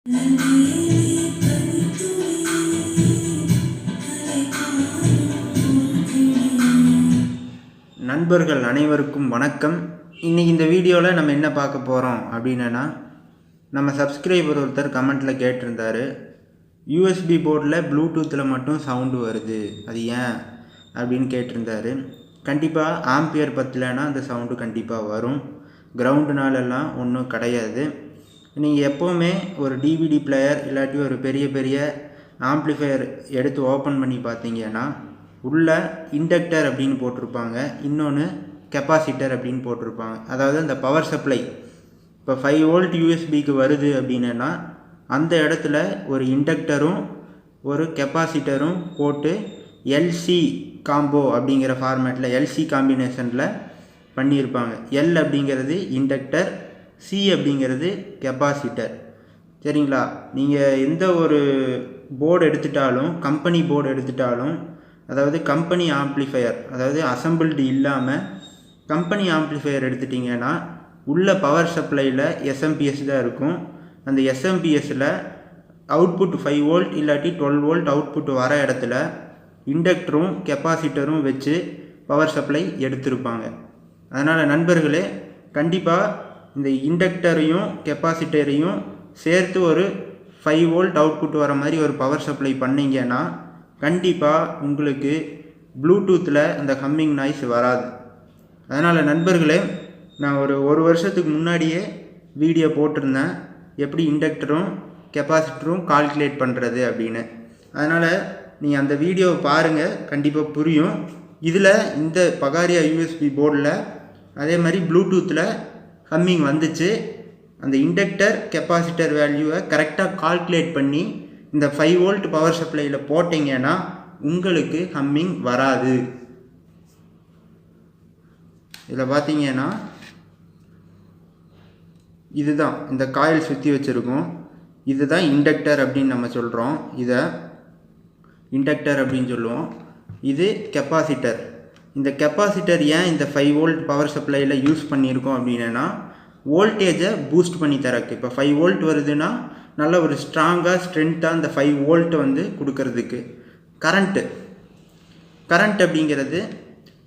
நண்பர்கள் அனைவருக்கும் வணக்கம். இன்றைக்கி இந்த வீடியோவில் நம்ம என்ன பார்க்க போகிறோம் அப்படின்னா, நம்ம சப்ஸ்கிரைபர் ஒருத்தர் கமெண்ட்டில் கேட்டிருந்தார், யூஎஸ்பி போர்டில் ப்ளூடூத்தில் மட்டும் சவுண்டு வருது, அது ஏன் அப்படின்னு கேட்டிருந்தார். கண்டிப்பாக ஆம்பியர் பத்தலைன்னா அந்த சவுண்டு கண்டிப்பாக வரும். கிரவுண்டுனாலெல்லாம் ஒன்றும் கிடையாது. நீங்கள் எப்போவுமே ஒரு டிவிடி பிளேயர் இல்லாட்டி ஒரு பெரிய ஆம்ப்ளிஃபையர் எடுத்து ஓப்பன் பண்ணி பார்த்தீங்கன்னா உள்ள இண்டக்டர் அப்படின்னு போட்டிருப்பாங்க, இன்னொன்று கெப்பாசிட்டர் அப்படின்னு போட்டிருப்பாங்க. அதாவது அந்த பவர் சப்ளை இப்போ 5 வோல்ட் யூஎஸ்பிக்கு வருது அப்படின்னா அந்த இடத்துல ஒரு இண்டக்டரும் ஒரு கெப்பாசிட்டரும் போட்டு எல்சி காம்போ அப்படிங்கிற ஃபார்மேட்டில் எல்சி காம்பினேஷனில் பண்ணியிருப்பாங்க. எல் அப்படிங்கிறது இண்டக்டர், சி அப்படிங்கிறது கெப்பாசிட்டர். சரிங்களா? நீங்கள் எந்த ஒரு போர்டு எடுத்துட்டாலும், கம்பெனி போர்டு எடுத்துட்டாலும், அதாவது கம்பெனி ஆம்ப்ளிஃபையர், அதாவது அசம்பிள்டு இல்லாமல் கம்பெனி ஆம்ப்ளிஃபையர் எடுத்துட்டிங்கன்னா உள்ள பவர் சப்ளையில் எஸ்எம்பிஎஸ் தான் இருக்கும். அந்த எஸ்எம்பிஎஸில் அவுட்புட் 5 வோல்ட் இல்லாட்டி 12 வோல்ட் அவுட்புட் வர இடத்துல இண்டக்டரும் கெப்பாசிட்டரும் வச்சு பவர் சப்ளை எடுத்திருப்பாங்க. அதனால் நண்பர்களே, கண்டிப்பாக இந்த இண்டக்டரையும் கெப்பாசிட்டரையும் சேர்த்து ஒரு 5 வோல்ட் அவுட்புட் வர மாதிரி ஒரு பவர் சப்ளை பண்ணிங்கன்னா கண்டிப்பாக உங்களுக்கு ப்ளூடூத்தில் அந்த ஹம்மிங் நாய்ஸ் வராது. அதனால் நண்பர்களே, நான் ஒரு வருஷத்துக்கு முன்னாடியே வீடியோ போட்டிருந்தேன், எப்படி இண்டக்டரும் கெப்பாசிட்டரும் கால்குலேட் பண்ணுறது அப்படின்னு. அதனால் நீங்கள் அந்த வீடியோவை பாருங்கள், கண்டிப்பாக புரியும். இதில் இந்த பகாரியா யூஎஸ்பி போர்டில் அதே மாதிரி ப்ளூடூத்தில் ஹம்மிங் வந்துச்சு. அந்த இண்டக்டர் கெப்பாசிட்டர் வேல்யூவை கரெக்டாக கால்குலேட் பண்ணி இந்த 5 வோல்ட் பவர் சப்ளையில் போட்டிங்கன்னா உங்களுக்கு ஹம்மிங் வராது. இதில் பார்த்தீங்கன்னா இதுதான் இந்த காயில் சுற்றி வச்சுருக்கோம். இதுதான் இண்டக்டர் அப்படின்னு நம்ம சொல்கிறோம். இதை இண்டக்டர் அப்படின்னு சொல்லுவோம். இது கெப்பாசிட்டர். இந்த கெப்பாசிட்டர் ஏன் இந்த 5 வோல்ட் பவர் சப்ளையில் யூஸ் பண்ணியிருக்கோம் அப்படின்னா வோல்டேஜை பூஸ்ட் பண்ணி தரக்கு. இப்போ 5 வோல்ட் வருதுன்னா நல்ல ஒரு ஸ்ட்ராங்காக ஸ்ட்ரென்த்தாக அந்த 5 வோல்ட்டை வந்து கொடுக்கறதுக்கு. கரண்ட் அப்படிங்கிறது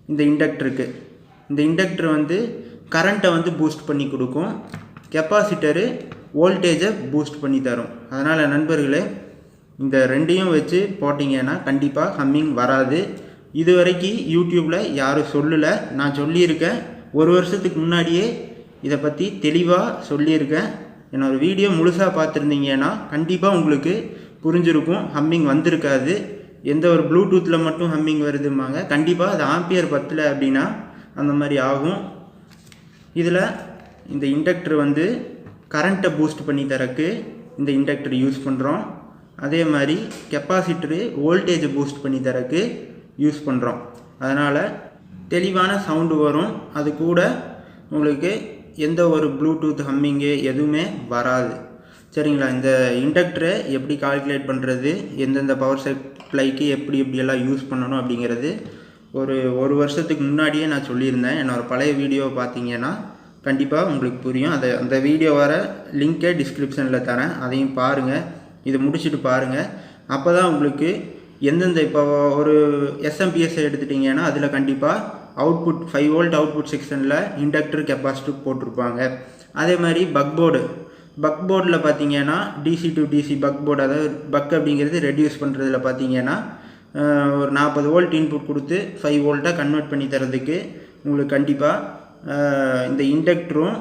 இந்த இண்டக்டருக்கு, இந்த இண்டக்டர் வந்து கரண்ட்டை வந்து பூஸ்ட் பண்ணி கொடுக்கும், கெப்பாசிட்டரு வோல்டேஜை பூஸ்ட் பண்ணி தரும். அதனால் நண்பர்களே, இந்த ரெண்டையும் வச்சு போட்டிங்கன்னா கண்டிப்பாக ஹம்மிங் வராது. இது வரைக்கும் யூடியூப்பில் யாரும் சொல்லலை, நான் சொல்லியிருக்கேன். ஒரு வருஷத்துக்கு முன்னாடியே இதை பற்றி தெளிவாக சொல்லியிருக்கேன். என்னோடய வீடியோ முழுசாக பார்த்துருந்தீங்கன்னா கண்டிப்பாக உங்களுக்கு புரிஞ்சிருக்கும், ஹம்மிங் வந்திருக்காது. எந்த ஒரு ப்ளூடூத்தில் மட்டும் ஹம்மிங் வருதும்பாங்க, கண்டிப்பாக அது ஆம்பியர் பத்தலை அப்படின்னா அந்த மாதிரி ஆகும். இதில் இந்த இண்டக்டர் வந்து கரண்ட்டை பூஸ்ட் பண்ணி தரக்கு இந்த இண்டக்டர் யூஸ் பண்ணுறோம். அதே மாதிரி கெப்பாசிட்டரு வோல்டேஜை பூஸ்ட் பண்ணி தரக்கு யூஸ் பண்ணுறோம். அதனால் தெளிவான சவுண்டு வரும். அது கூட உங்களுக்கு எந்த ஒரு ப்ளூடூத் ஹம்மிங்கு எதுவுமே வராது. சரிங்களா? இந்த இண்டக்டரை எப்படி கால்குலேட் பண்ணுறது, எந்தெந்த பவர் சப்ளைக்கு எப்படியெல்லாம் யூஸ் பண்ணணும் அப்படிங்கிறது ஒரு வருஷத்துக்கு முன்னாடியே நான் சொல்லியிருந்தேன். என்னோடய பழைய வீடியோவை பார்த்தீங்கன்னா கண்டிப்பாக உங்களுக்கு புரியும். அந்த வீடியோ வர லிங்க்கை டிஸ்கிரிப்ஷனில் தரேன், அதையும் பாருங்கள். இதை முடிச்சுட்டு பாருங்கள். அப்போ தான் உங்களுக்கு எந்தெந்த இப்போ ஒரு எஸ்எம்பிஎஸ் எடுத்துட்டிங்கன்னா அதில் கண்டிப்பாக அவுட்புட் 5 வோல்ட் அவுட்புட் செக்ஷனில் இண்டக்டர் கெப்பாசிட்டர் போட்டிருப்பாங்க. அதே மாதிரி பக் போர்டில் பார்த்தீங்கன்னா DC to DC buck board, அதாவது பக் அப்படிங்கிறது ரெடியூஸ் பண்ணுறதுல பார்த்தீங்கன்னா ஒரு 40 வோல்ட் இன்புட் கொடுத்து 5 வோல்ட்டாக கன்வெர்ட் பண்ணி தரதுக்கு உங்களுக்கு கண்டிப்பாக இந்த இண்டக்டரும்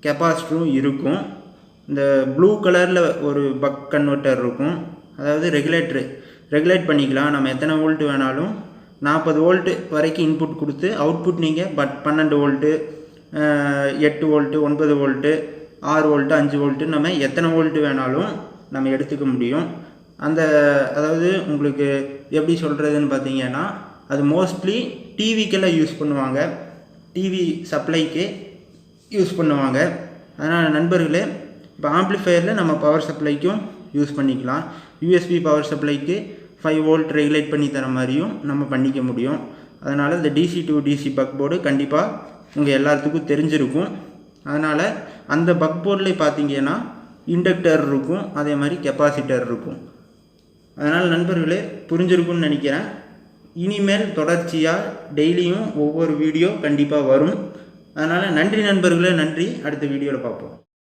கெப்பாசிட்டரும் இருக்கும். இந்த ப்ளூ கலரில் ஒரு பக் கன்வெர்ட்டர் இருக்கும், அதாவது ரெகுலேட் பண்ணிக்கலாம். நம்ம எத்தனை வோல்ட்டு வேணாலும் 40 வோல்ட்டு வரைக்கும் இன்புட் கொடுத்து அவுட்புட் நீங்கள் 12 volt 8 volt 9 volt 6 volt 5 volt நம்ம எத்தனை வோல்ட்டு வேணாலும் நம்ம எடுத்துக்க முடியும். அதாவது உங்களுக்கு எப்படி சொல்கிறதுன்னு பார்த்தீங்கன்னா, அது மோஸ்ட்லி டிவிக்கெல்லாம் யூஸ் பண்ணுவாங்க, டிவி சப்ளைக்கு யூஸ் பண்ணுவாங்க. அதனால் நண்பர்களே, இப்போ ஆம்ப்ளிஃபையரில் நம்ம பவர் சப்ளைக்கும் யூஸ் பண்ணிக்கலாம். யூஎஸ்பி பவர் சப்ளைக்கு 5 வோல்ட் ரெகுலேட் பண்ணி தர மாதிரியும் நம்ம பண்ணிக்க முடியும். அதனால் இந்த DC to DC buck board கண்டிப்பாக உங்கள் எல்லாத்துக்கும் தெரிஞ்சிருக்கும். அதனால் அந்த பக் போர்டில் பார்த்தீங்கன்னா இண்டக்டர் இருக்கும், அதே மாதிரி கெப்பாசிட்டர் இருக்கும். அதனால் நண்பர்களே புரிஞ்சிருக்கும்னு நினைக்கிறேன். இனிமேல் தொடர்ச்சியாக டெய்லியும் ஒவ்வொரு வீடியோ கண்டிப்பாக வரும். அதனால் நன்றி நண்பர்களே, நன்றி. அடுத்த வீடியோவில் பார்ப்போம்.